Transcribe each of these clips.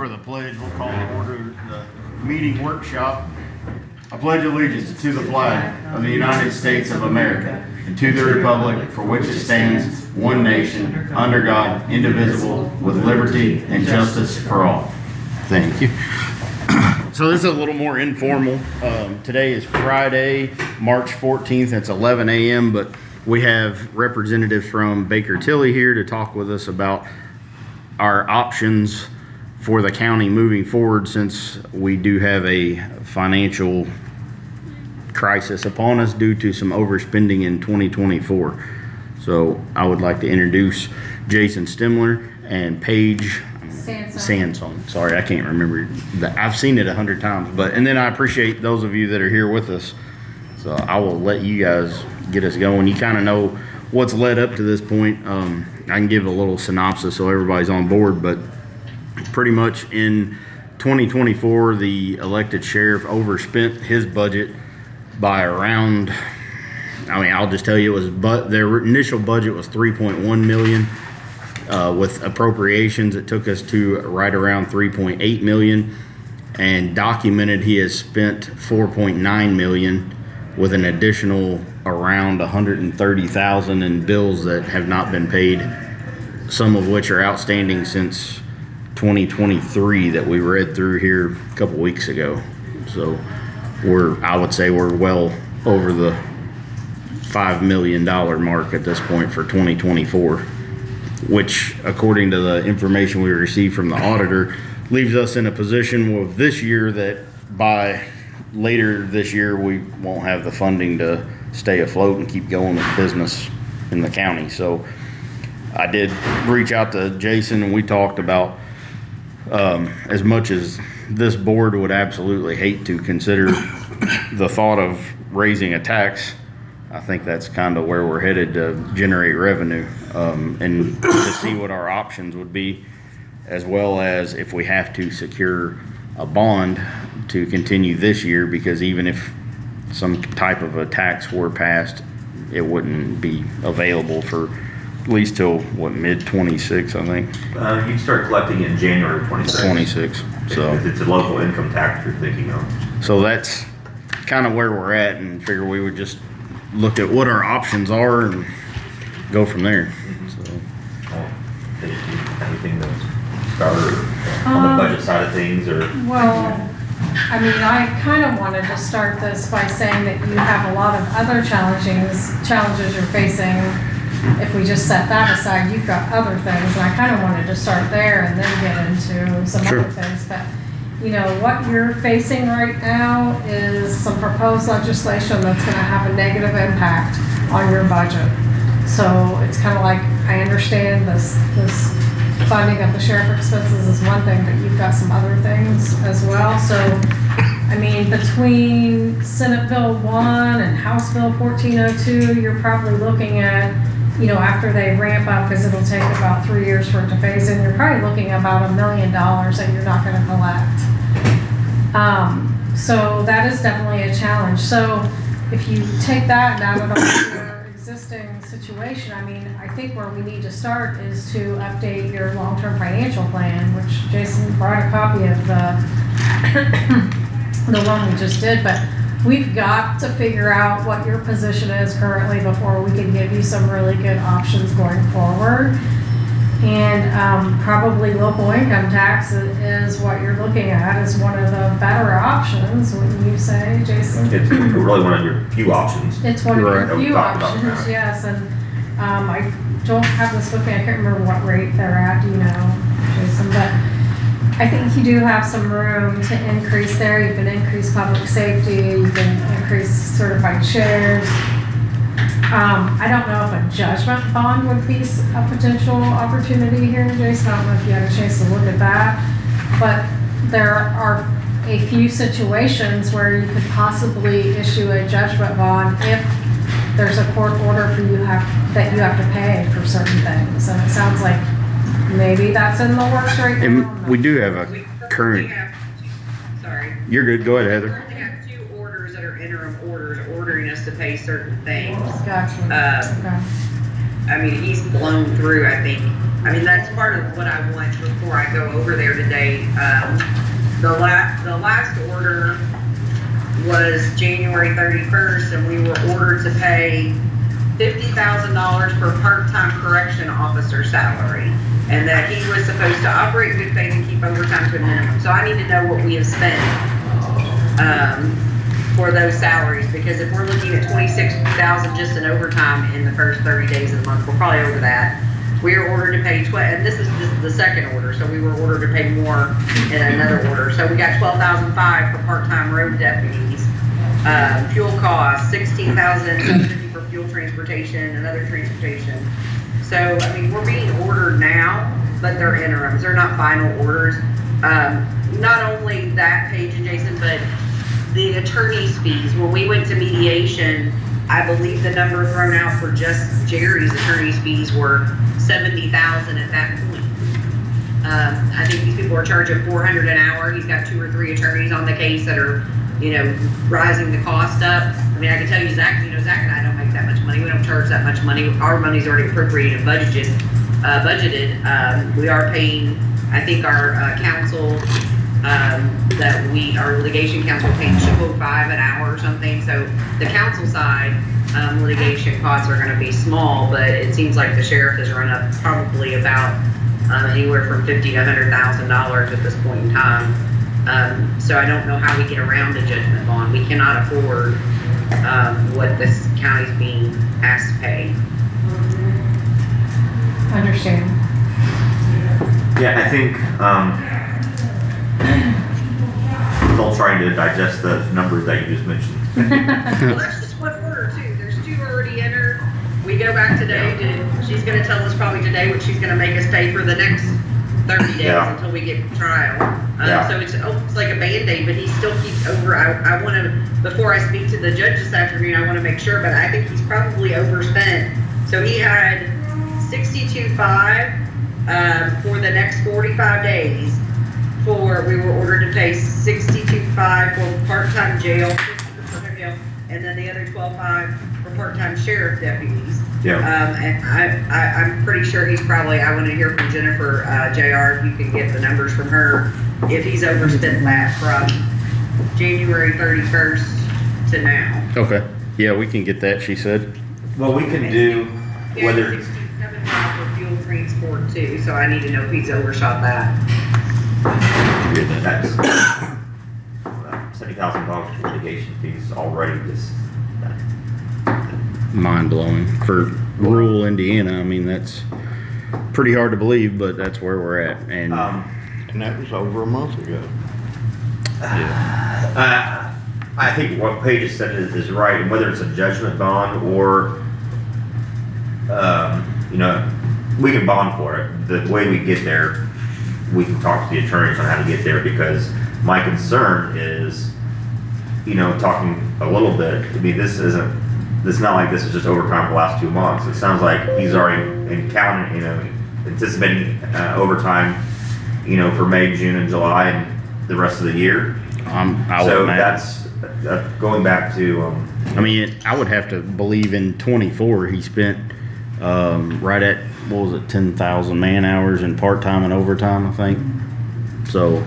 for the pledge. We'll call to order the meeting workshop. I pledge allegiance to the flag of the United States of America and to the republic for which it stands, one nation, under God, indivisible, with liberty and justice for all. Thank you. So this is a little more informal. Today is Friday, March 14th. It's 11 a.m., but we have representatives from Baker Tilly here to talk with us about our options for the county moving forward, since we do have a financial crisis upon us due to some overspending in 2024. So I would like to introduce Jason Stimler and Paige Sanson. Sorry, I can't remember that. I've seen it 100 times, and then I appreciate those of you that are here with us. So I will let you guys get us going. You kind of know what's led up to this point. I can give a little synopsis so everybody's on board, but pretty much in 2024, the elected sheriff overspent his budget by around, I'll just tell you, their initial budget was $3.1 million. With appropriations, it took us to right around $3.8 million, and documented he has spent $4.9 million with an additional around $130,000 in bills that have not been paid, some of which are outstanding since 2023 that we read through here a couple weeks ago. So I would say we're well over the $5 million mark at this point for 2024, which, according to the information we received from the auditor, leaves us in a position with this year that by later this year we won't have the funding to stay afloat and keep going with business in the county. So I did reach out to Jason, and we talked about as much as this board would absolutely hate to consider the thought of raising a tax, I think that's kind of where we're headed to generate revenue, and to see what our options would be, as well as if we have to secure a bond to continue this year, because even if some type of a tax were passed, it wouldn't be available for at least till mid-26, I think. You start collecting in January 26. So if it's a local income tax you're thinking of. So that's kind of where we're at, and figure we would just look at what our options are and go from there. So. Anything to start on the budget side of things, or? Well, I kind of wanted to start this by saying that you have a lot of other challenges you're facing. If we just set that aside, you've got other things, and I kind of wanted to start there and then get into some other things. But what you're facing right now is some proposed legislation that's going to have a negative impact on your budget. So it's kind of like, I understand this funding of the sheriff expenses is one thing, but you've got some other things as well. So between Senate Bill 1 and House Bill 1402, you're probably looking at, after they ramp up, because it'll take about 3 years for it to phase in, you're probably looking at about $1 million that you're not going to collect. So that is definitely a challenge. So if you take that and add it on to your existing situation, I think where we need to start is to update your long-term financial plan, which Jason brought a copy of the one we just did, but we've got to figure out what your position is currently before we can give you some really good options going forward. And probably local income tax is what you're looking at as one of the better options, wouldn't you say, Jason? It's really one of your few options. It's one of your few options, yes. And I don't have this with me. I can't remember what rate they're at, Jason? But I think you do have some room to increase there. You can increase public safety. You can increase certified shares. I don't know if a judgment bond would be a potential opportunity here, Jason. I don't know if you had a chance to look at that, but there are a few situations where you could possibly issue a judgment bond if there's a court order for that you have to pay for certain things. And it sounds like maybe that's in the works right now. And we do have a current. Sorry. You're good. Go ahead, Heather. We currently have 2 orders that are interim orders ordering us to pay certain things. Gotcha. He's blown through, I think, I mean, that's part of what I want before I go over there today. The last order was January 31st, and we were ordered to pay $50,000 for part-time correction officer salary, and that he was supposed to operate in good faith and keep overtime to a minimum. So I need to know what we have spent for those salaries, because if we're looking at $26,000 just in overtime in the first 30 days of the month, we're probably over that. We are ordered to pay and this is the second order, so we were ordered to pay more in another order. So we got $12,500 for part-time road deputies. Fuel costs, $16,750 for fuel transportation and other transportation. So, I mean, we're being ordered now, but they're interims. They're not final orders. Not only that page, Jason, but the attorney's fees. When we went to mediation, I believe the number thrown out for just Jerry's attorney's fees were $70,000 at that point. I think these people are charging $400 an hour. He's got 2 or 3 attorneys on the case that are, rising the cost up. I mean, I can tell you, Zach and I don't make that much money. We don't charge that much money. Our money's already appropriated and budgeted. We are paying, I think our counsel, our litigation counsel paying $205 an hour or something. So the counsel side, litigation costs are gonna be small, but it seems like the sheriff has run up probably about anywhere from $50,000 to $100,000 at this point in time. So I don't know how we get around a judgment bond. We cannot afford what this county's being asked to pay. Understand. Yeah, I think, still trying to digest the numbers that you just mentioned. Well, that's just one order too. There's 2 already entered. We go back today she's gonna tell us probably today what she's gonna make us pay for the next 30 days until we get trial. So it's almost like a Band-Aid, but he still keeps over. I want to, before I speak to the judge this afternoon, I want to make sure, but I think he's probably overspent. So he had $62,500 for the next 45 days. We were ordered to pay $62,500 for part-time jail, and then the other $12,500 for part-time sheriff deputies. Yeah. And I'm pretty sure he's probably, I want to hear from Jennifer, JR, if you can get the numbers from her, if he's overspent that from January 31st to now. Okay. Yeah, we can get that, she said. Well, we can do whether, $67,500 for fuel transport too, so I need to know if he's overshot that. that's $70,000 for litigation fees already just. Mind blowing. For rural Indiana, I mean, that's pretty hard to believe, but that's where we're at. And that was over a month ago. I think what Paige has said is right, and whether it's a judgment bond or, we can bond for it. The way we get there, we can talk to the attorneys on how to get there, because my concern is, talking a little bit, I mean, it's not like this is just overtime for the last 2 months. It sounds like he's already anticipating overtime, for May, June, and July, and the rest of the year. So that's going back to. I mean, I would have to believe in 24 he spent right at, 10,000 man hours in part-time and overtime, I think. So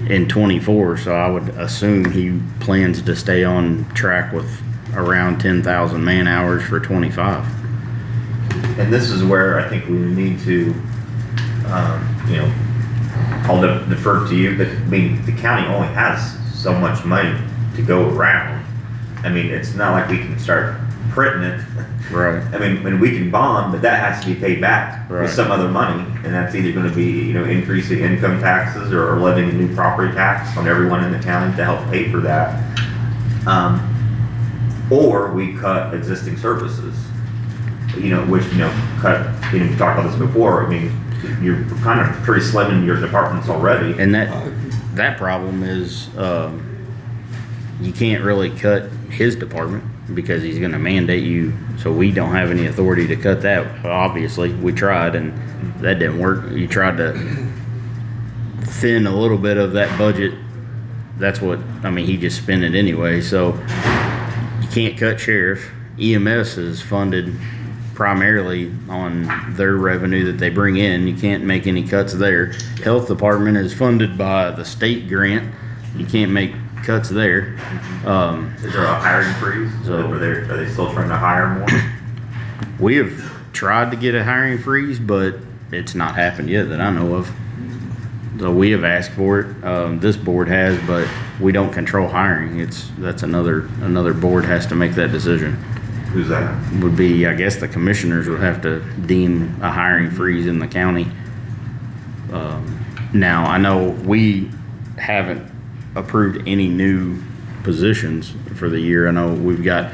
in 24, so I would assume he plans to stay on track with around 10,000 man hours for 25. And this is where I think we need to, I'll defer to you, but I mean, the county only has so much money to go around. I mean, it's not like we can start printing it. Right. I mean, we can bond, but that has to be paid back with some other money, and that's either going to be, increasing income taxes or levying a new property tax on everyone in the county to help pay for that. Or we cut existing services, which, cut, we talked about this before. I mean, you're kind of pretty slim in your departments already. And that problem is, you can't really cut his department because he's going to mandate you. So we don't have any authority to cut that. Obviously, we tried and that didn't work. You tried to thin a little bit of that budget. That's what, he just spent it anyway. So you can't cut sheriff. EMS is funded primarily on their revenue that they bring in. You can't make any cuts there. Health department is funded by the state grant. You can't make cuts there. Is there a hiring freeze? So- Are they still trying to hire more? We have tried to get a hiring freeze, but it's not happened yet that I know of. So we have asked for it. This board has, but we don't control hiring. That's another board has to make that decision. Who's that? Would be, I guess the commissioners would have to deem a hiring freeze in the county. Now, I know we haven't approved any new positions for the year. I know we've got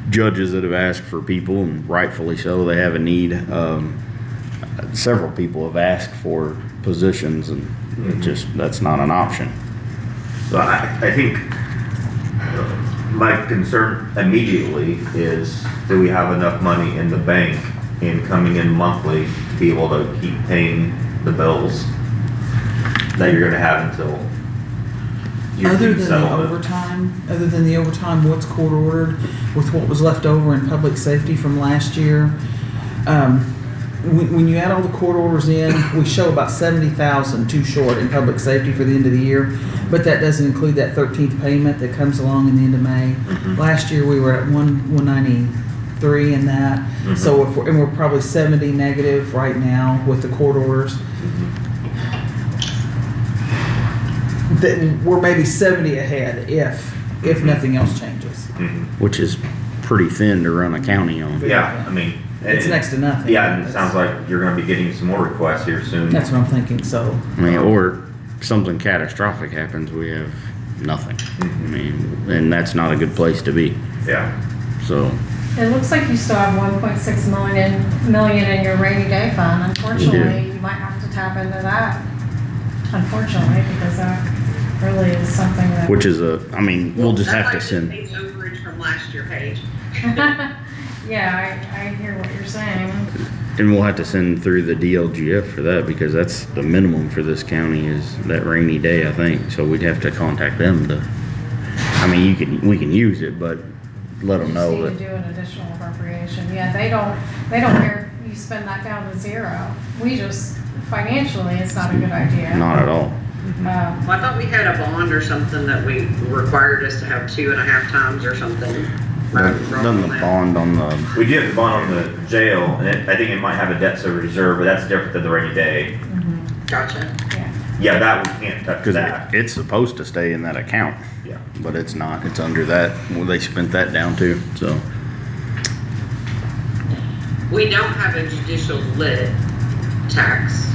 judges that have asked for people, and rightfully so, they have a need. Several people have asked for positions, and that's not an option. So I think my concern immediately is, do we have enough money in the bank and coming in monthly to be able to keep paying the bills that you're gonna have until your Other team than the settlement? overtime, what's court ordered with what was left over in public safety from last year? When you add all the court orders in, we show about 70,000 too short in public safety for the end of the year, but that doesn't include that 13th payment that comes along in the end of May. Last year we were at 193 in that, so we're probably 70 negative right now with the court orders. Then we're maybe 70 ahead if nothing else changes. Which is pretty thin to run a county on. Yeah, I mean. It's next to nothing. Yeah, and it sounds like you're gonna be getting some more requests here soon. That's what I'm thinking, so. I mean, or something catastrophic happens, we have nothing. I mean, and that's not a good place to be. Yeah. So, It looks like you still have 1.6 million in your rainy day fund. Unfortunately, you might have to tap into that. Unfortunately, because that really is something that. which is we'll just have to That's send. like just page overage from last year, Paige. Yeah, I hear what you're saying. And we'll have to send through the DLGF for that, because that's the minimum for this county is that rainy day, I think. So we'd have to contact them to, we can use it, but let them know You that. just need to do an additional appropriation. Yeah, they don't care if you spend that down to zero. We just, financially, it's not a good idea. Not at all. Well, I thought we had a bond or something that we required us to have 2.5 times or something. Done the bond on the, We do have the bond on the jail, and I think it might have a debt service reserve, but that's different than the rainy day. Gotcha. Yeah. Yeah, that we can't touch because that. it's supposed to stay in that account, Yeah. but it's not. It's under that. Well, they spent that down too, so. We don't have a judicial lit tax.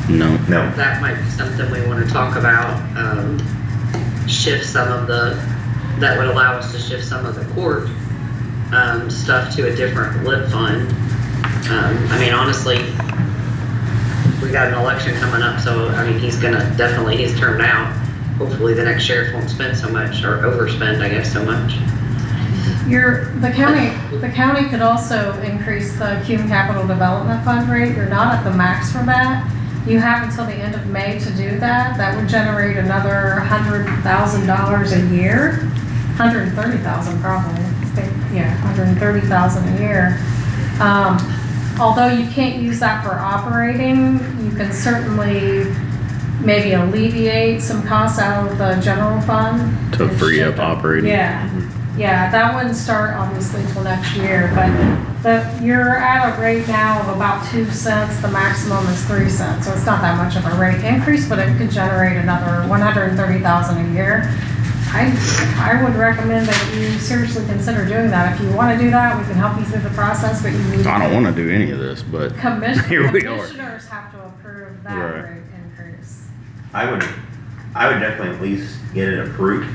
No. No. That might be something we want to talk about. Shift some of that would allow us to shift some of the court stuff to a different lit fund. Honestly, we got an election coming up, so he's turned out. Hopefully the next sheriff won't spend so much, or overspend, I guess, so much. The county could also increase the Cume Capital Development Fund rate. You're not at the max for that. You have until the end of May to do that. That would generate another $100,000 a year. 130,000 probably. Yeah, 130,000 a year. Although you can't use that for operating, you can certainly maybe alleviate some costs out of the general fund. To free up operating. Yeah, that wouldn't start obviously till next year, but you're at a rate now of about 2 cents. The maximum is 3 cents, so it's not that much of a rate increase, but it could generate another 130,000 a year. I would recommend that you seriously consider doing that. If you want to do that, we can help you through the process, but you need to. I don't want to do any of this, but here we are. Commissioners have to approve that Right. rate increase. I would definitely at least get it approved,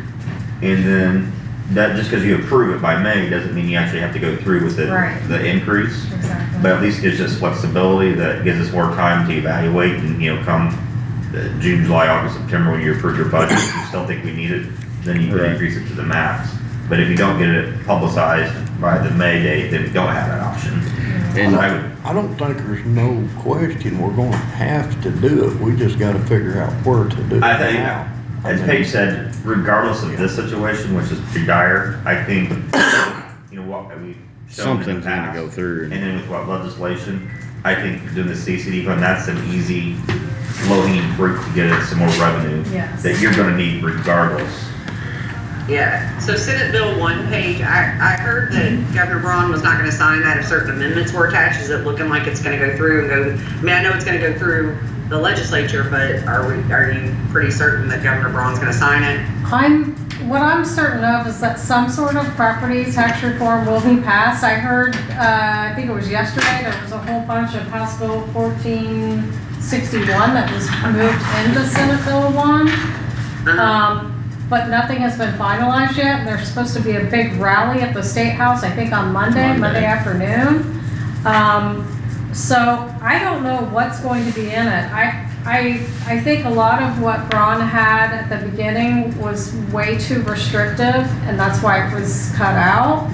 and then that, just because you approve it by May doesn't mean you actually have to go through with Right. the increase. Exactly. But at least gives us flexibility, that gives us more time to evaluate, and come June, July, August, September, when you approve your budget, if you still think we need it, then you can Right. increase it to the max. But if you don't get it publicized by the May date, then we don't have that option. And So I would, I don't think there's no question we're gonna have to do it. We just gotta figure out where to do it. I think, now. as Paige said, regardless of this situation, which is pretty dire, I think, shown in the Something's gonna past. go through. And then with what legislation, I think doing the CCD fund, that's an easy, low-hanging fruit to get us some more revenue. Yes. That you're gonna need regardless. Yeah, so Senate Bill 1 page, I heard that Governor Braun was not gonna sign that if certain amendments were attached. Is it looking like it's gonna go through and go, I mean, I know it's gonna go through the legislature, but are you pretty certain that Governor Braun's gonna sign it? What I'm certain of is that some sort of property tax reform will be passed. I heard, I think it was yesterday, there was a whole bunch of House Bill 1461 that was moved into Senate Bill 1. But nothing has been finalized yet, and there's supposed to be a big rally at the State House, I think on Monday afternoon. So I don't know what's going to be in it. I think a lot of what Braun had at the beginning was way too restrictive, and that's why it was cut out.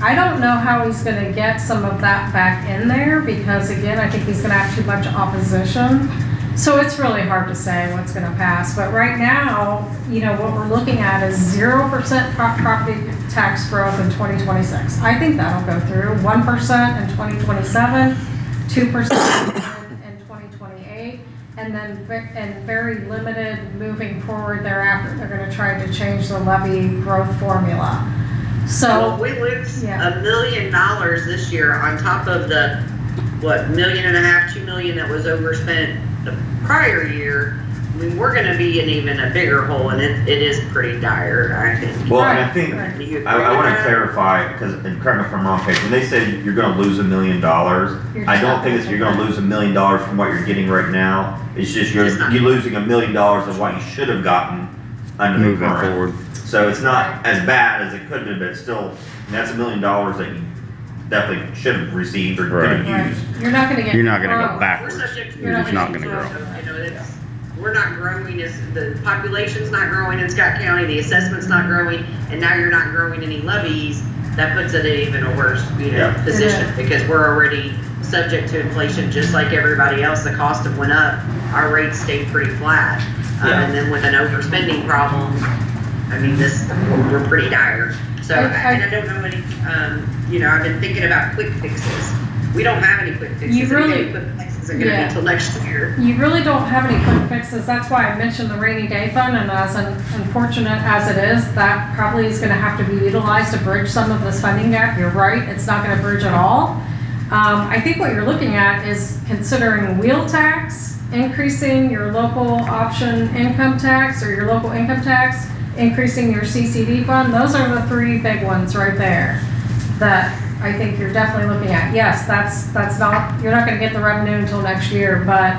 I don't know how he's gonna get some of that back in there, because again, I think he's gonna have too much opposition. So it's really hard to say what's gonna pass, but right now, you know, what we're looking at is 0% property tax growth in 2026. I think that'll go through, 1% in 2027, 2% in 2028, and then very limited moving forward thereafter. They're gonna try to change the levy growth formula. Well, So, we lose yeah. $1 million this year on top of the, what, $1.5 million, $2 million that was overspent the prior year. I mean, we're gonna be in even a bigger hole, and it is pretty dire, I think. Well, and I Right, think, right. Do you agree I with wanna that? clarify, because, and correct me if I'm wrong, Paige, when they say you're gonna lose $1 million, You're I don't not think it's you're gonna- gonna lose $1 million from what you're getting right now. It's just you're It's not. losing $1 million of what you should have gotten under the Moving current. forward. So it's not as bad as it could have been, but still, that's $1 million that you definitely should have received or could have right, used. you're not gonna get. You're not gonna go growth. We're backwards. subject to. You're just not gonna grow. You know, we're not growing as, the population's not growing in Scott County, the assessment's not growing, and now you're not growing any levies. That puts it in even a worse, Yeah. position, because we're already subject to inflation, just like everybody else. The cost of went up, our rates stayed pretty flat. Yeah. And then with an overspending problem, I mean, we're pretty dire. So, and I don't know any, you know, I've been thinking about quick fixes. We don't have any quick fixes. You really- Any quick fixes are gonna be Yeah. until next year. You really don't have any quick fixes. That's why I mentioned the rainy day fund, and as unfortunate as it is, that probably is gonna have to be utilized to bridge some of this funding gap. You're right, it's not gonna bridge at all. I think what you're looking at is considering wheel tax, increasing your local option income tax or your local income tax, increasing your CCD fund. Those are the three big ones right there that I think you're definitely looking at. Yes, that's not, you're not gonna get the revenue until next year, but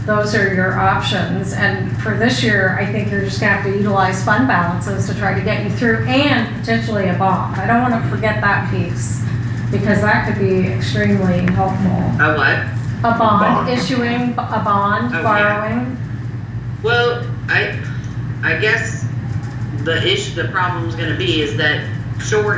those are your options. And for this year, I think you're just gonna have to utilize fund balances to try to get you through, and potentially a bond. I don't wanna forget that piece, because that could be extremely helpful. A what? A bond, Bond. issuing a bond, Oh, yeah. borrowing. Well, I guess the problem's gonna be is that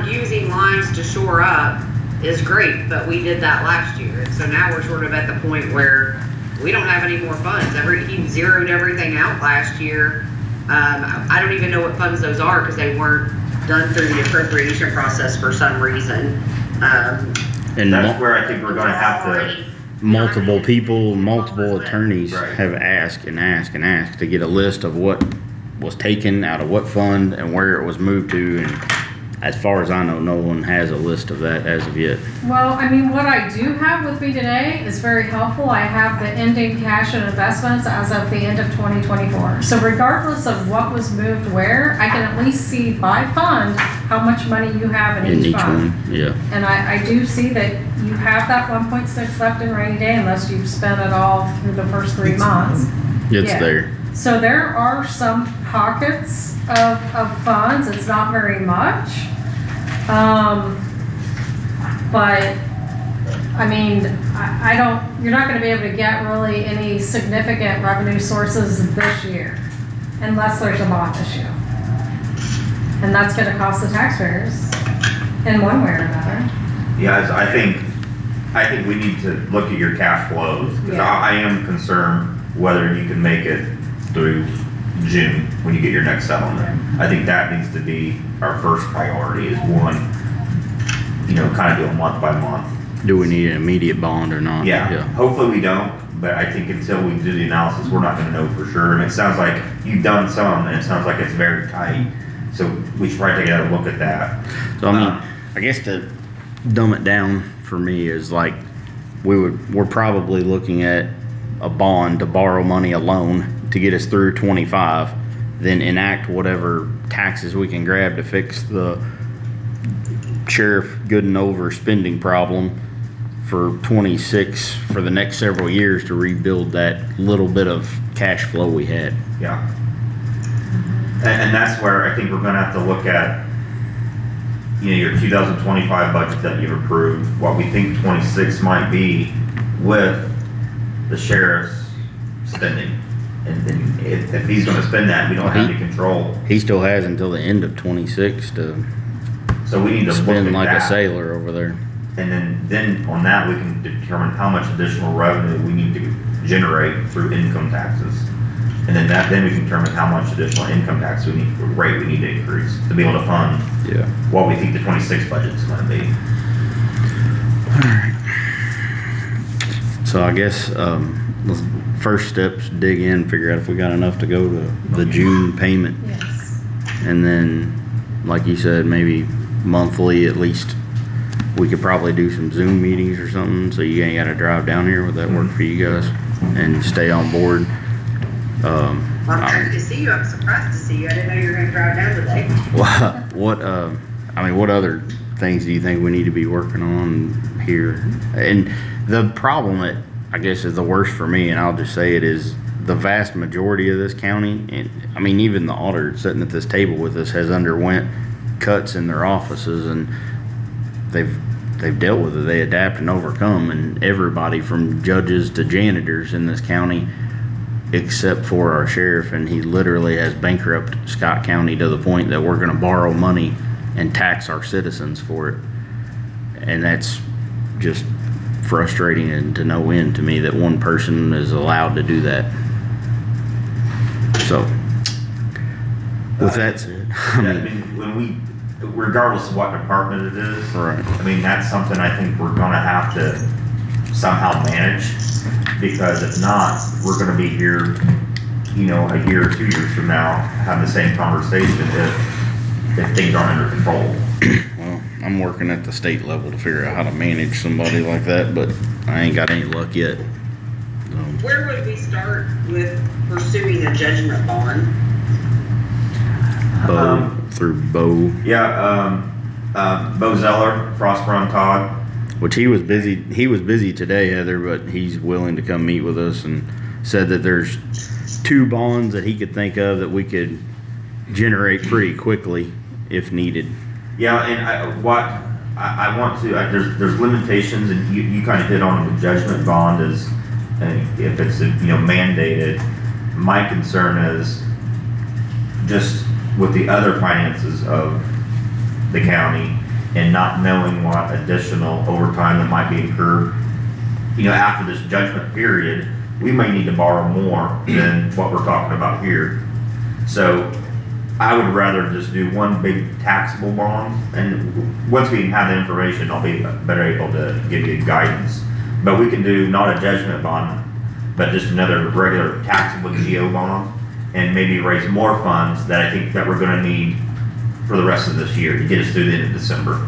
using lines to shore up is great, but we did that last year. And so now we're sort of at the point where we don't have any more funds. He zeroed everything out last year. I don't even know what funds those are, because they weren't done through the appropriation process for some reason. And That's where I think we're gonna have to, Already- multiple people, multiple attorneys Right. have asked and asked and asked to get a list of what was taken out of what fund and where it was moved to, and as far as I know, no one has a list of that as of yet. Well, I mean, what I do have with me today is very helpful. I have the ending cash and investments as of the end of 2024. So regardless of what was moved where, I can at least see by fund how much money you have in each fund. one, yeah. And I do see that you have that 1.6 left in rainy day unless you've spent it all through the first 3 months. It's Yeah. there. So there are some pockets of funds, it's not very much. But, I mean, you're not gonna be able to get really any significant revenue sources this year unless there's a bond issue. And that's gonna cost the taxpayers in one way or another. yeah, I think we need to look at your cash flows. 'Cause Yeah. I am concerned whether you can make it through June when you get your next settlement. I think that needs to be our first priority, is one, kind of do a month by month. Do we need an immediate bond or not? Yeah, hopefully we don't, but I think until we do the analysis, we're not gonna know for sure. And it sounds like you've done some, and it sounds like it's very tight. So we should probably take a look at that. So I mean, I guess to dumb it down for me is like, we're probably looking at a bond to borrow money alone to get us through 25, then enact whatever taxes we can grab to fix the sheriff good and over spending problem for 26 for the next several years to rebuild that little bit of cash flow we had. Yeah. And that's where I think we're gonna have to look at, your 2025 budget that you've approved, what we think 26 might be with the sheriff's spending. And then if he's gonna spend that, we don't have any control. He still has until the end of 26 to So we need to look at spend like a that. sailor over there. And then on that, we can determine how much additional revenue we need to generate through income taxes. And then we can determine how much additional income tax rate we need to increase to be able to fund what we think the 26 budget is gonna be. Alright. So I guess, the first steps, dig in, figure out if we got enough to go to the June payment. Yes. And then, like you said, maybe monthly at least, we could probably do some Zoom meetings or something, so you ain't gotta drive down here. Would that work for you guys? And stay on board? I'm happy to see you. I'm surprised to see you. I didn't know you were gonna drive down today. What other things do you think we need to be working on here? And the problem that I guess is the worst for me, and I'll just say it, is the vast majority of this county, and I mean even the auditor sitting at this table with us has underwent cuts in their offices, and they've dealt with it. They adapt and overcome, and everybody from judges to janitors in this county, except for our sheriff, and he literally has bankrupt Scott County to the point that we're going to borrow money and tax our citizens for it. And that's just frustrating and to no end to me that one person is allowed to do that. So, with that said, Regardless of what department it is, right. I mean, that's something I think we're gonna have to somehow manage, because if not, we're gonna be here, a year or 2 years from now, having the same conversation if things aren't under control. Well, I'm working at the state level to figure out how to manage somebody like that, but I ain't got any luck yet. Where would we start with pursuing a judgment bond? Through Bo, Bo Zeller, Frostburn Todd. which he was busy today, Heather, but he's willing to come meet with us and said that there's 2 bonds that he could think of that we could generate pretty quickly if needed. Yeah, and I want to, there's limitations, and you kind of hit on the judgment bond is, if it's, mandated. My concern is just with the other finances of the county and not knowing what additional overtime that might be incurred. After this judgment period, we may need to borrow more than what we're talking about here. So I would rather just do one big taxable bond, and once we have the information, I'll be better able to give you guidance. But we can do not a judgment bond, but just another regular taxable GO bond, and maybe raise more funds that I think that we're gonna need for the rest of this year to get us through the end of December.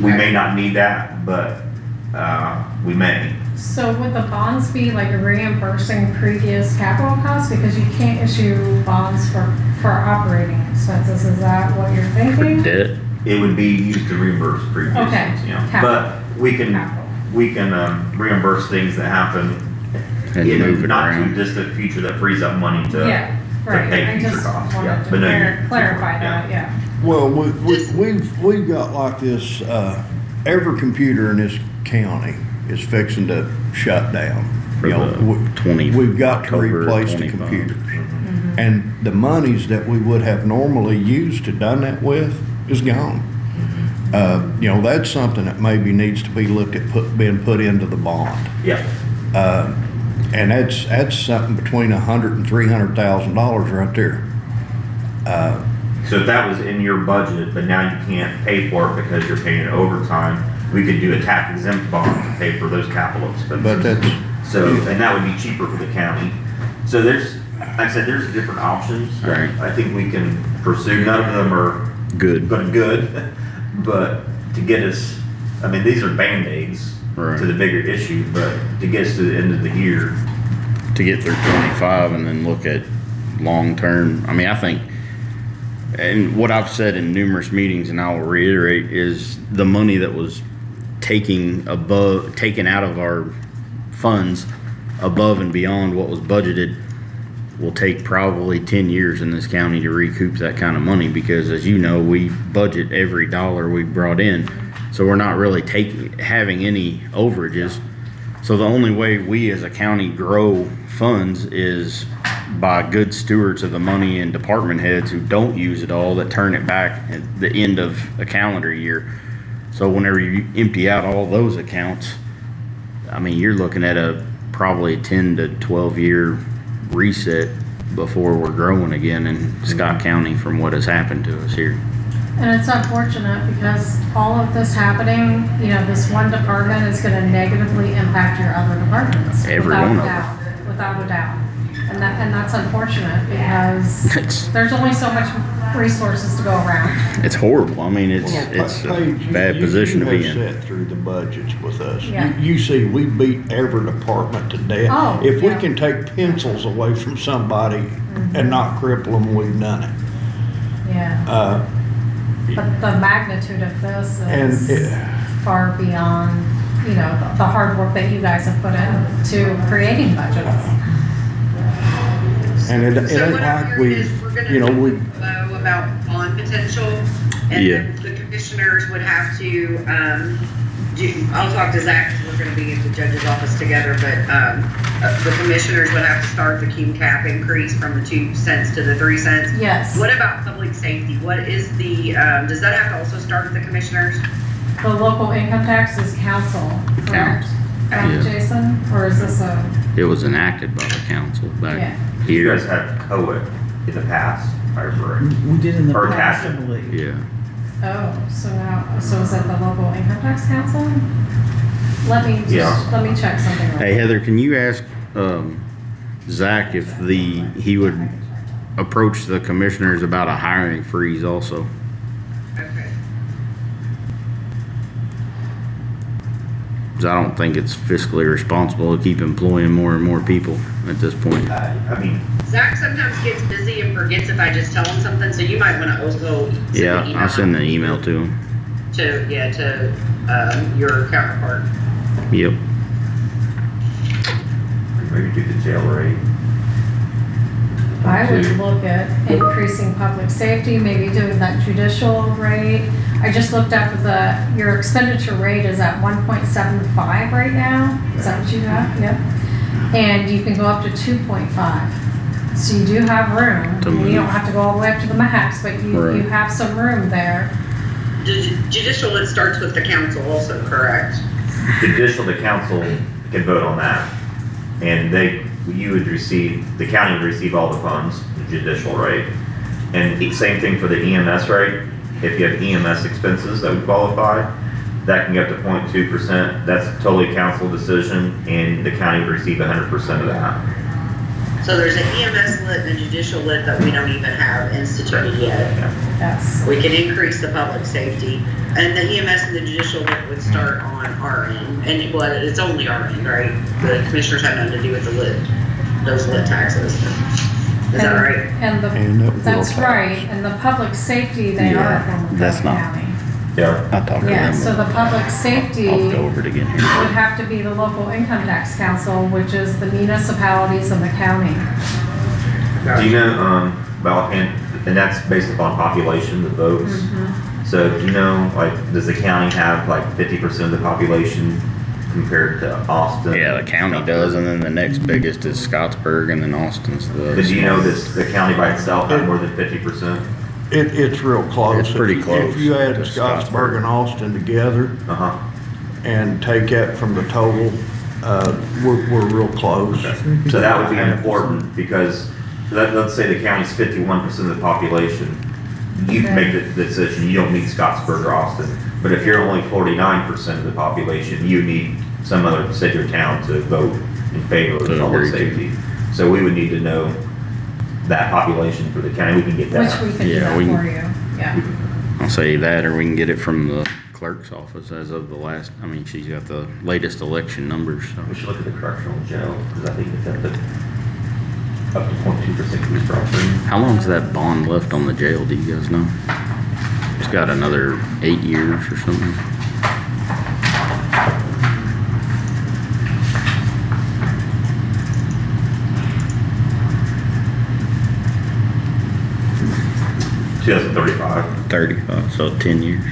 We may not need that, but we may. So would the bonds be like reimbursing previous capital costs? Because you can't issue bonds for operating expenses. Is that what you're thinking? Debt. It would be used to reimburse previous Okay. ones, Capital. But we can reimburse things that happen And in move it not around. too distant future that frees up money to Yeah, right. pay I future just costs. wanted Yeah, to but no, you're clarify right, that, yeah. Well, we've got like this, every computer in this county is fixing to shut down. For the We've got to October replace the 25. computers. And the monies that we would have normally used to done that with is gone. That's something that maybe needs to be looked at, being put into the bond. Yeah, And that's something between $100,000 and $300,000 right there. So if that was in your budget, but now you can't pay for it because you're paying overtime, we could do a tax exempt bond to pay for those capital expenses. But that's, So, and that would be cheaper for the county. So there's, like I said, there's different options. Right. I think we can pursue. None of them are Good. good, but to get us, I mean, these are Band-Aids Right. to the bigger issue, but to get us to the end of the year. To get through 25 and then look at long-term, I mean, I think, and what I've said in numerous meetings, and I will reiterate, is the money that was taken out of our funds above and beyond what was budgeted will take probably 10 years in this county to recoup that kind of money, because as you know, we budget every dollar we brought in, so we're not really having any overages. So the only way we as a county grow funds is by good stewards of the money and department heads who don't use it all, that turn it back at the end of a calendar year. So whenever you empty out all those accounts, I mean, you're looking at probably a 10 to 12 year reset before we're growing again in Scott County from what has happened to us here. And it's unfortunate because all of this happening, you know, this one department is gonna negatively impact your other departments. Every without one a of doubt, without a doubt. And that's unfortunate because there's only so much resources to go around. It's horrible. I mean, it's a Paige, bad position to be You in. have sat through the budgets with us. Yeah. You see, we beat every department to death. Oh, If we yeah. can take pencils away from somebody and not cripple them, we've done it. Yeah. But the magnitude of this And is far beyond, you know, the hard work that you guys have put into creating budgets. And it So ain't what I'm like hearing is we're you know, we, gonna know about bond potential, and Yeah. then the commissioners would have to, I'll talk to Zach, because we're gonna be in the judge's office together, but, the commissioners would have to start the cum cap increase from the 2 cents to the 3 cents. Yes. What about public safety? What is the, does that have to also start with the commissioners? The local income tax is council, correct? Yeah. Jason, or is this It was enacted by the council back Yeah. You here. guys have COA in the past, if I remember right. We did in the Or past, I tax. believe. Yeah. so is that the local income tax council? Let me Yeah. check something. real Hey quick. Heather, can you ask Zach if he would approach the commissioners about a hiring freeze also? Okay. Because I don't think it's fiscally responsible to keep employing more and more people at this point. I mean, Zach sometimes gets busy and forgets if I just tell him something, so you might wanna also send Yeah, an email. I'll send an email to him. To your counterpart. Yep. maybe do the jail rate. I would look at increasing public safety, maybe doing that judicial rate. I just looked up your expenditure rate is at 1.75 right now. Is that what you have? Yep. And you can go up to 2.5. So you do have room. To You move. don't have to go all the way up to the max, but you Right. have some room there. Judicial, it starts with the council also, correct? Judicial, the council can vote on that. And the county would receive all the funds, the judicial rate. And the same thing for the EMS rate. If you have EMS expenses that would qualify, that can get up to 0.2%. That's totally council decision, and the county would receive 100% of that. So there's an EMS lit and a judicial lit that we don't even have instituted yet. Yes. We can increase the public safety, and the EMS and the judicial lit would start on our end, and it's only our end, right? The commissioners have nothing to do with the lit, those lit taxes. Is that right? And that's will right. And the public safety, they are Yeah, from the that's not- county. Yeah. I'll talk to Yeah, them. so the public safety I'll go over it again here. would have to be the local income tax council, which is the municipalities and the county. Do you know, about, and that's based upon population, the votes? So do you know, like, does the county have like 50% of the population compared to Austin? Yeah, the county does, and then the next biggest is Scottsburg, and then Austin's the. But do you know that the county by itself has more than 50%? it's real close. It's pretty close If you add to Scottsburg and Austin together Uh-huh. and take that from the total, we're real close. So that would be important because let's say the county's 51% of the population. you can make the decision, you don't need Scottsburg or Austin. But if you're only 49% of the population, you need some other city or town to vote in favor of public safety. So we would need to know that population for the county. We can get that. Which we can do Yeah, that we can- for you, yeah. I'll say that, or we can get it from the clerk's office as of the last, I mean, she's got the latest election numbers, so. We should look at the correctional jail, because I think it's up to 0.2% of the property. How long's that bond left on the jail, do you guys know? It's got another 8 years or something. Two 2035. 35, so 10 years.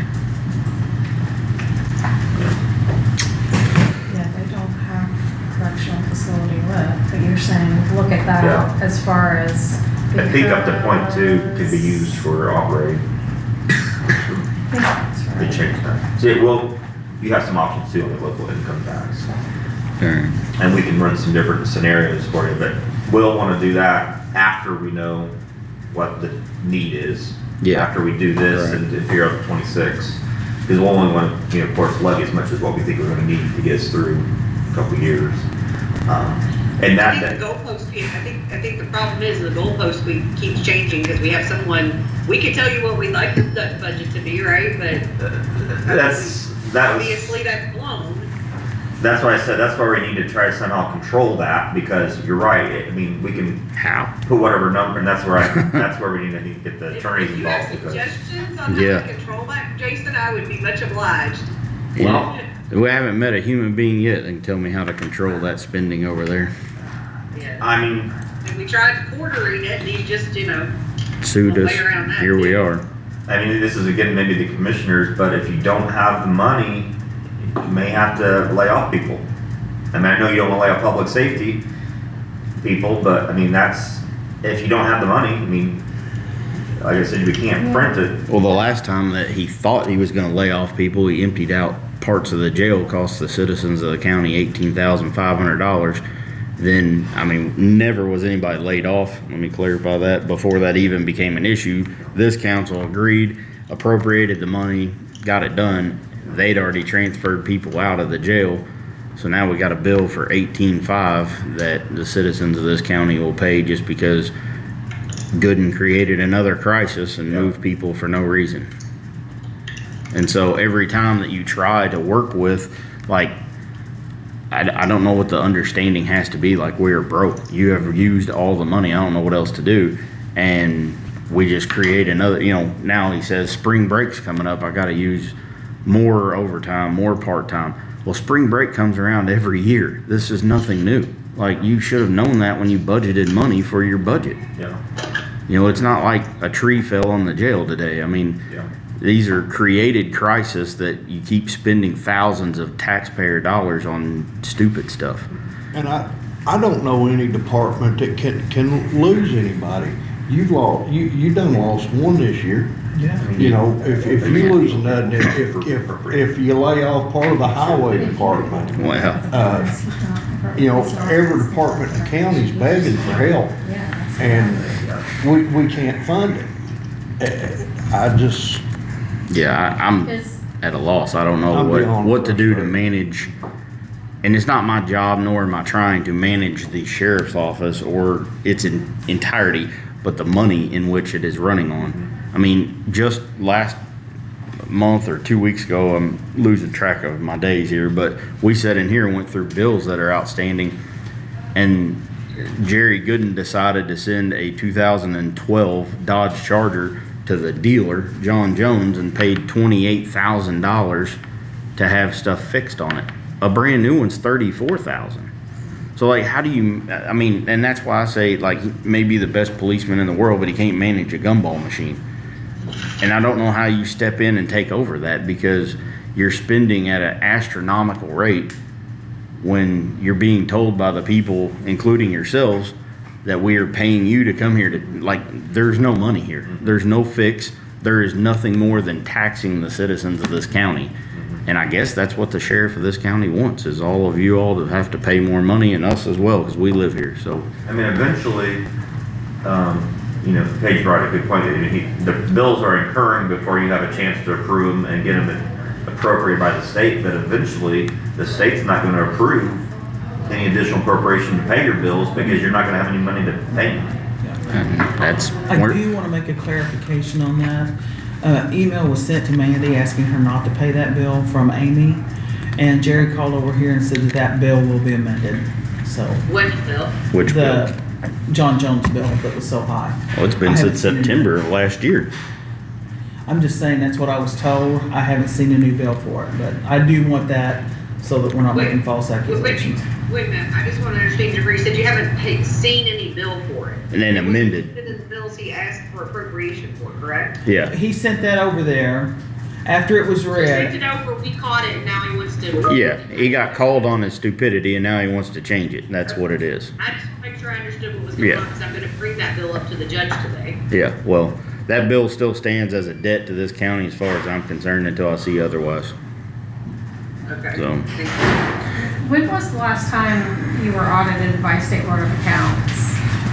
Yeah, they don't have correctional facility left, but you're saying, look at that Yeah. as far as. I think up to 0.2 could be used for operating. I think that's They right. changed that. See, well, you have some options too on the local income tax. Alright. And we can run some different scenarios for you, but we'll want to do that after we know what the need is. Yeah. After we do this Right. and figure out the 26. Because we'll only want to, of course, levy as much as what we think we're going to need to get us through a couple of years. And I that, think the goalpost, I think the problem is the goalpost keeps changing because we have someone, we can tell you what we'd like the budget to be, right? But that was, obviously that's blown. that's why I said, that's why we need to try to somehow control that, because you're right. I mean, we can How? put whatever number, and that's where we need to get the attorneys If you have involved, because. suggestions on how Yeah. to control that, Jason, I would be much obliged. Well, We haven't met a human being yet that can tell me how to control that spending over there. Yeah. I mean, And we tried quartering it and he just, Sued us, Way around that, here we too. are. this is again, maybe the commissioners, but if you don't have the money, you may have to lay off people. I mean, I know you don't want to lay off public safety people, but I mean, if you don't have the money, I mean, like I said, we can't print it. Well, the last time that he thought he was gonna lay off people, he emptied out parts of the jail, cost the citizens of the county $18,500. Then, I mean, never was anybody laid off. Let me clarify that. Before that even became an issue, this council agreed, appropriated the money, got it done. They'd already transferred people out of the jail. So now we got a bill for $18,500 that the citizens of this county will pay just because Gooden created another crisis and moved people for no reason. And so every time that you try to work with, like, I don't know what the understanding has to be, like, we're broke. You have used all the money, I don't know what else to do. And we just create another, now he says spring break's coming up, I gotta use more overtime, more part-time. Well, spring break comes around every year. This is nothing new. Like, you should have known that when you budgeted money for your budget. Yeah. It's not like a tree fell on the jail today. I mean, Yeah. these are created crises that you keep spending thousands of taxpayer dollars on stupid stuff. And I don't know any department that can lose anybody. You done lost one this year. Yeah. If you lose another, if you lay off part of the highway department, Well, every department in the county's begging for help, and we can't fund it. I'm Is, at a loss. I don't know I'm beyond what to do to frustrated. manage. And it's not my job, nor am I trying to manage the sheriff's office or its entirety, but the money in which it is running on. I mean, just last month or 2 weeks ago, I'm losing track of my days here, but we sat in here and went through bills that are outstanding, and Jerry Gooden decided to send a 2012 Dodge Charger to the dealer, John Jones, and paid $28,000 to have stuff fixed on it. A brand new one's $34,000. So, like, how do you, I mean, and that's why I say, like, he may be the best policeman in the world, but he can't manage a gumball machine. And I don't know how you step in and take over that, because you're spending at an astronomical rate when you're being told by the people, including yourselves, that we are paying you to come here to, like, there's no money here. There's no fix. There is nothing more than taxing the citizens of this county. And I guess that's what the sheriff of this county wants, is all of you all to have to pay more money, and us as well, because we live here, so. I mean, eventually, you know, Paige brought a good point. The bills are incurring before you have a chance to approve them and get them appropriated by the state, but eventually the state's not going to approve any additional appropriation to pay your bills because you're not going to have any money to pay them. That's, I do want to make a clarification on that. Email was sent to Mandy asking her not to pay that bill from Amy, and Jerry called over here and said that that bill will be amended. So Which bill? which bill? the John Jones bill that was so high. Well, it's been I haven't since seen it. September of last year. I'm just saying that's what I was told. I haven't seen a new bill for it, but I do want that so that we're not making false accusations. Wait a minute, I just want to understand, Jennifer, you said you haven't seen any bill for it. And then amended. In the bills he asked for appropriation for, correct? Yeah. He sent that over there after it was He sent read. it over, we caught it, and now he wants to. Yeah. He got called on his stupidity and now he wants to change it. That's what it is. I just want to make sure I understood what was going Yeah. on, because I'm going to bring that bill up to the judge today. Yeah. Well, that bill still stands as a debt to this county as far as I'm concerned until I see otherwise. Okay. So- Thank you. When was the last time you were audited by State Board of Accounts?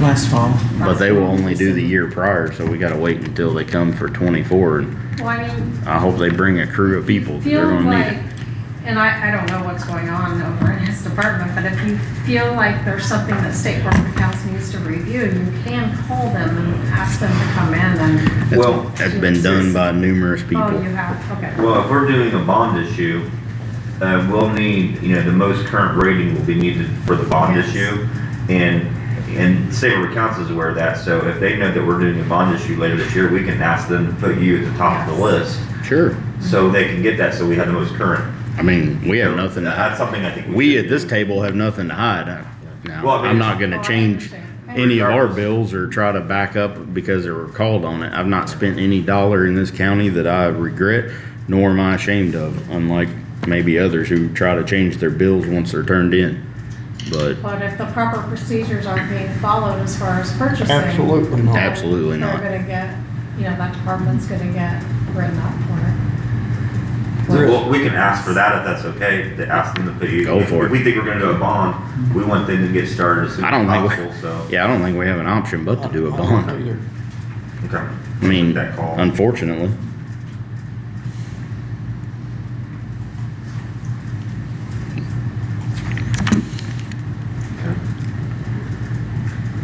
Last fall. But they will only do the year prior, so we gotta wait until they come for 24 and Well, I mean, I hope they bring a crew of people. 'Cause they're feel gonna need like, it. and I don't know what's going on over in his department, but if you feel like there's something that State Board of Accounts needs to review, you can call them and ask them to come in and, Well, That's been done by numerous oh, people. you have, okay. Well, if we're doing a bond issue, we'll need, you know, the most current rating will be needed for the bond Yes. issue. And State Board of Accounts is aware of that, so if they know that we're doing a bond issue later this year, we can ask them to put you at the top of the list, Sure. so they can get that, so we have the most current. I mean, we have nothing to That's hide. something I think We should at this do. table have nothing to hide. Now, Well, I mean, I'm not Oh, gonna I change understand. any of our bills or try to back up because they were called on it. I've not spent any dollar in this county that I regret, nor am I ashamed of, unlike maybe others who try to change their bills once they're turned in. But But if the proper procedures aren't being followed as far as purchasing. Absolutely not. then Absolutely not. They're gonna get, you know, that department's gonna get written up for it. Well, we can ask for that if that's okay, to ask them to put you. Go for If it. we think we're gonna do a bond, we want them to get started as soon I as don't think, possible, so. yeah, I don't think we have an option but to do a bond. Okay. I mean, That call. unfortunately.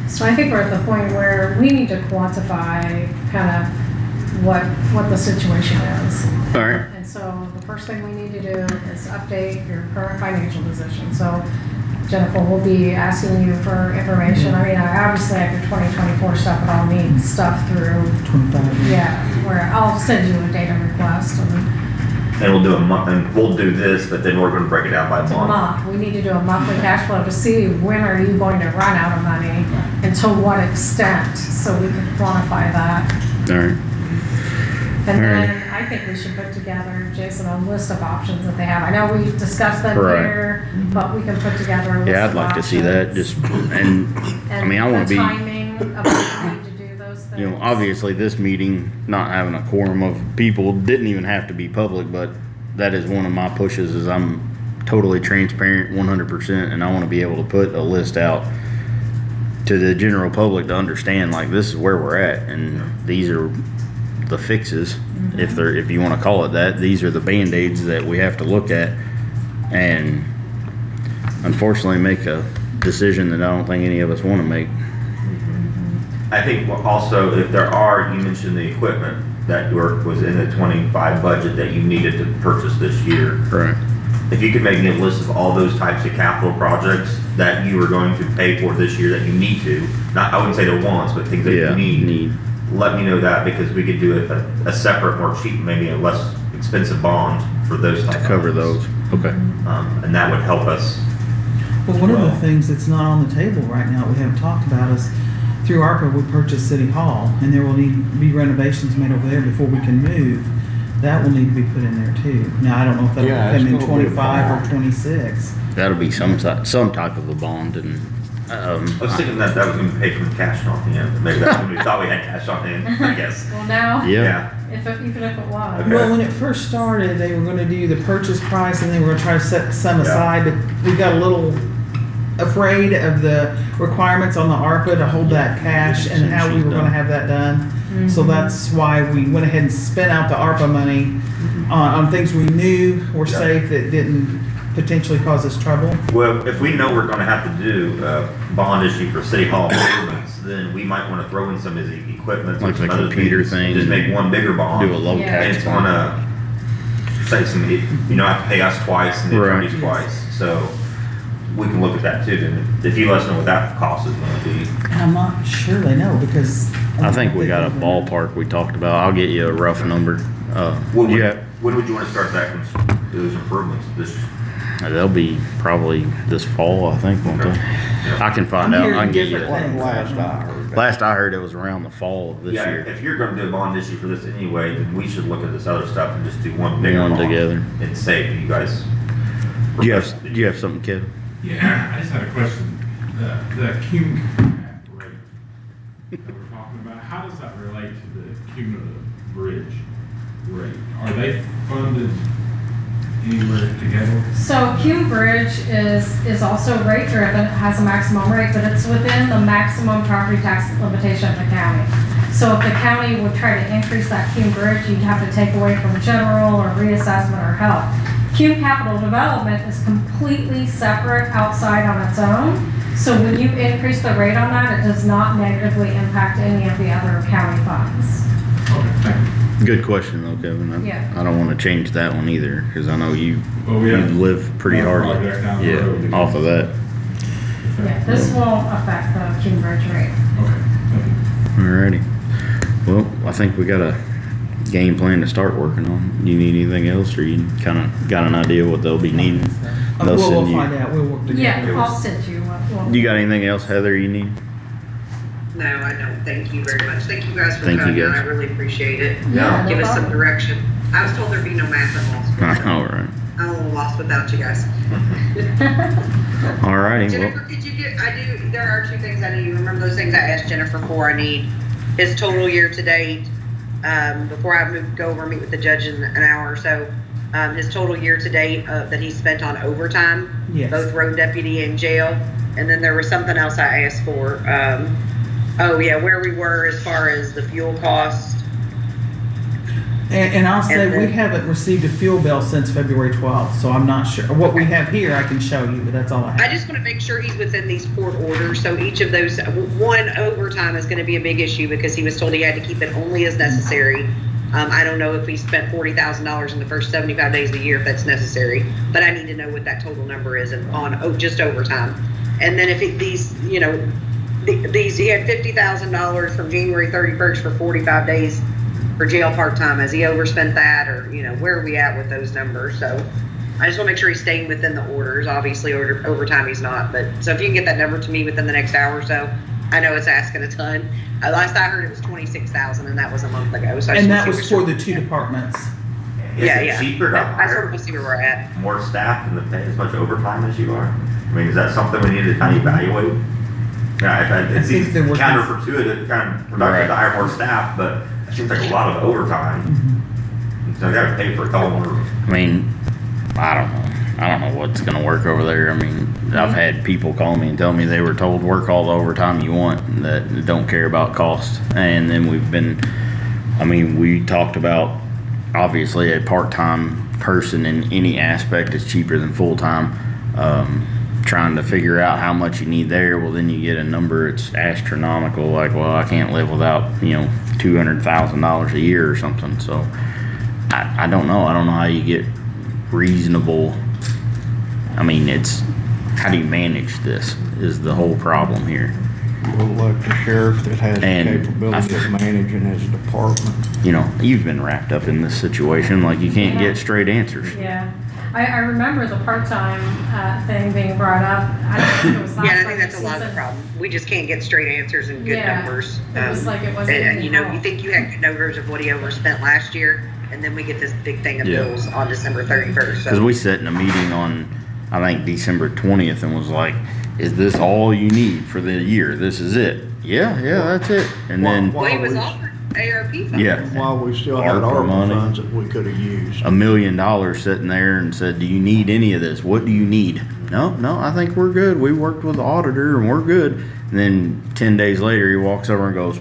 So I think we're at the point where we need to quantify kind of what the situation is. All right. And so the first thing we need to do is update your current financial position. So Jennifer will be asking you for information. I mean, obviously after 2024 stuff, it all needs stuff through, 25. yeah, where I'll send you a data request And we'll do a month, and we'll do this, but then we're gonna break it down by It's a month. month. We need to do a monthly cash flow to see when are you going to run out of money and to what extent, so we can quantify that. All right. And Alright. then I think we should put together, Jason, a list of options that they have. I know we discussed them Right. here, but we can put together a list Yeah, I'd of like to see that, options. just, and, I mean, I wanna And the be, timing of when we need to do those things. you know, obviously this meeting, not having a quorum of people, didn't even have to be public, but that is one of my pushes, is I'm totally transparent 100%, and I wanna be able to put a list out to the general public to understand, like, this is where we're at, and these are the fixes, if you wanna call it that. These are the Band-Aids that we have to look at, and unfortunately make a decision that I don't think any of us wanna make. I think also, if there are, you mentioned the equipment that was in the 25 budget that you needed to purchase this year. Right. If you could make me a list of all those types of capital projects that you are going to pay for this year that you need to, not, I wouldn't say they're wants, but things that Yeah, you need. let me know that, because we could do a separate, more cheap, maybe a less expensive bond for those type of Cover items. those, okay. And that would help us. Well, one of Well- the things that's not on the table right now, we haven't talked about, is through ARPA, we purchased City Hall, and there will need to be renovations made over there before we can move. That will need to be put in there too. Now, I don't know if that'll Yeah, come it's in gonna be a 25 bond. or 26. That'll be some type of a bond, and, I was thinking that was going to be paid from cash on hand. Maybe that's when we thought we had cash on hand, I guess. Well, now, yeah, even if it was. Okay. Well, when it first started, they were gonna do the purchase price and they were gonna try to set some Yeah. aside, but we got a little afraid of the requirements on the ARPA to hold that cash and how we were gonna have that done. So that's why we went ahead and spent out the ARPA money on things we knew were Yeah. safe that didn't potentially cause us trouble. Well, if we know we're gonna have to do a bond issue for city hall improvements, then we might wanna throw in some of the equipment. or Like the some other computer things, thing. Just make one bigger bond. Do a low Yeah. And tax it's bond. gonna save some, you don't have to pay us twice and the Right. attorneys twice, so we can look at that too, and if you let us know what that cost is gonna be. And I'm not sure they know because. I think we got a ballpark we talked about. I'll get you a rough number. When Yeah, would you wanna start that, those improvements, this? they'll be probably this fall, I think, won't they? I can find I'm out. I hearing can get you. different things. Last I heard. Last I heard, it was around the fall of this Yeah, year. if you're gonna do a bond issue for this anyway, then we should look at this other stuff and just do one bigger One bond. together. And save you guys. Do you have something, Kevin? Yeah, I just had a question. The cum rate that we're talking about, how does that relate to the cumulative bridge rate? Are they funded anywhere together? So Q Bridge is also rate driven, it has a maximum rate, but it's within the maximum property tax limitation of the county. So if the county would try to increase that Q Bridge, you'd have to take away from general or reassessment or health. Q Capital Development is completely separate outside on its own. So when you increase the rate on that, it does not negatively impact any of the other county funds. Okay, thank you. Good question though, Kevin. Yeah. I don't want to change that one either, because I know you Well, we have live pretty one hard. project down the road to Yeah, off of that. Yeah, this won't affect the Q Bridge rate. Okay, thank you. Alrighty. Well, I think we got a game plan to start working on. You need anything else, or you kind of got an idea what they'll be needing? They'll We'll send you. find out, we'll work together. Yeah, I'll send you what. You got anything else, Heather? You need? No, I don't. Thank you very much. Thank you guys for Thank you, coming. guys. I really appreciate it. Yeah, no Give us some problem. direction. I was told there'd be no math involved. All right. I'm a little lost without you guys. Alrighty. Well, Jennifer, could you get, there are two things I need. Remember those things I asked Jennifer for? I need his total year to date, before I go over and meet with the judge in an hour or so. His total year to date, that he spent on overtime, Yes. both road deputy and jail. And then there was something else I asked for. Oh yeah, where we were as far as the fuel cost. And I'll say, And then- we haven't received a fuel bill since February 12th, so I'm not sure. What we have here, I can show you, but that's all I I have. just want to make sure he's within these court orders, so each of those, one, overtime is gonna be a big issue because he was told he had to keep it only as necessary. I don't know if he spent $40,000 in the first 75 days of the year, if that's necessary, but I need to know what that total number is on just overtime. And then if these, he had $50,000 from January 31st for 45 days for jail part-time. Has he overspent that, or, where are we at with those numbers? So I just want to make sure he's staying within the orders. Obviously, over time he's not, but so if you can get that number to me within the next hour or so. I know it's asking a ton. Last I heard it was 26,000, and that was a month ago. So I just And wanna that see was what for you're- the two departments. Is Yeah, it yeah. cheaper to I sort of hire want to see where we're at. more staff and to pay as much overtime as you are? I mean, is that something we need to kind of evaluate? Yeah, it think seems they're working- counterintuitive, kind of productive to hire more staff, but it seems like a lot of overtime. So I gotta pay for it all more. I mean, I don't know. I don't know what's gonna work over there. I mean, I've had people call me and tell me they were told work all the overtime you want and that don't care about cost. And then we talked about obviously a part-time person in any aspect is cheaper than full-time. Trying to figure out how much you need there. Well, then you get a number, it's astronomical. Like, well, I can't live without, $200,000 a year or something. So I don't know. I don't know how you get reasonable. I mean, how do you manage this is the whole problem here. We'll let the sheriff that has the And capability of managing his department. You've been wrapped up in this situation, like you can't get straight answers. Yeah, I remember the part-time thing being brought up. I don't think it was last Yeah, and I budget think that's a lot of the season. problem. We just can't get straight answers and good Yeah, numbers. it was like it wasn't And, any you help. think you had good numbers of what he overspent last year, and then we get this big thing of Yeah. bills on December 31st. Because So we sat in a meeting on, I think, December 20th and was like, is this all you need for the year? This is it. Yeah, that's it. And then Well, he was we- offered ARP funds. yeah, While we still had ARPA ARPA money. funds that we could have used. $1 million sitting there and said, "Do you need any of this? What do you need?" No, I think we're good. We worked with the auditor and we're good. And then 10 days later, he walks over and goes,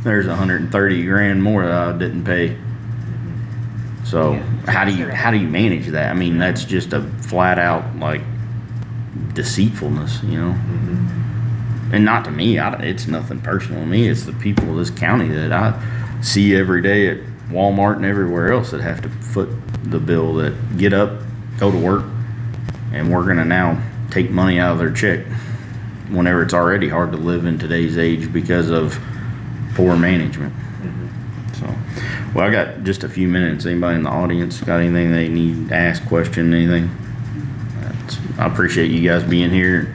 "There's 130 grand more that I didn't pay." So how do you manage that? I mean, that's just a flat out like deceitfulness, you know. And not to me, it's nothing personal to me. It's the people of this county that I see every day at Walmart and everywhere else that have to foot the bill, that get up, go to work, and we're gonna now take money out of their check whenever it's already hard to live in today's age because of poor management. So, well, I got just a few minutes. Anybody in the audience got anything they need to ask, question, anything? I appreciate you guys being here.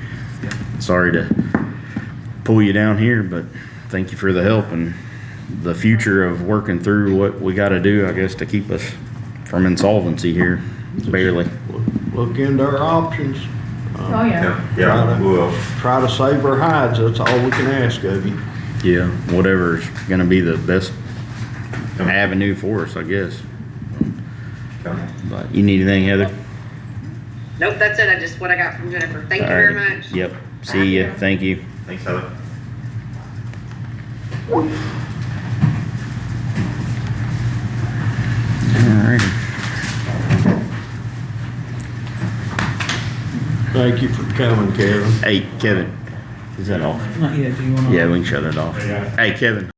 Sorry to pull you down here, but thank you for the help and the future of working through what we got to do, I guess, to keep us from insolvency here, barely. Look into our options. Oh, yeah. Yeah, we will. Try to save our hides, that's all we can ask of you. Yeah, whatever's going to be the best avenue for us, I guess. But you need anything, Heather? Nope, that's it. Just what I got from Jennifer. Thank you very Alrighty. much. Yep. See you. Thank you. Thanks, Heather. Alrighty. Thank you for coming, Kevin. Hey, Kevin, is that off? Not yet, do you wanna? Yeah, we can shut it off. Hey, Kevin.